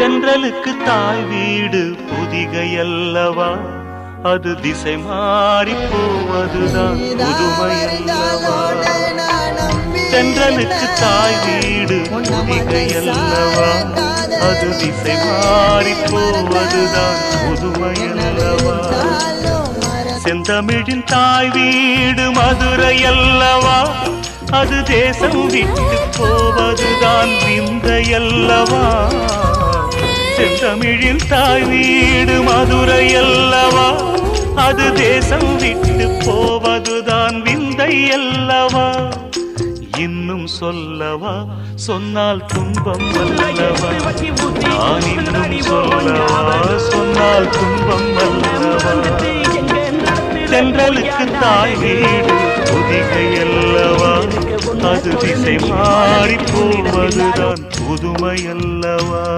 தென்றலுக்கு தாய் வீடு பொதிகையல்லவா, அது திசை மாறி போவதுதான் புதுமையல்லவா. தென்றலுக்கு தாய் வீடு பொதிகையல்லவா, அது திசை மாறி போவதுதான் புதுமையல்லவா. செந்தமிழின் தாய் வீடு மதுரையல்லவா, அது தேசம் விட்டு போவதுதான் விந்தையல்லவா. செந்தமிழின் தாய் வீடு மதுரையல்லவா, அது தேசம் விட்டு போவதுதான் விந்தையல்லவா. இன்னும் சொல்லவா, சொன்னால் துன்பம் அல்லவா, நான் இன்னும் சொல்லவா, சொன்னால் துன்பம் அல்லவா. தென்றலுக்கு தாய் வீடு பொதிகையல்லவா, அது திசை மாறி போவதுதான் புதுமையல்லவா.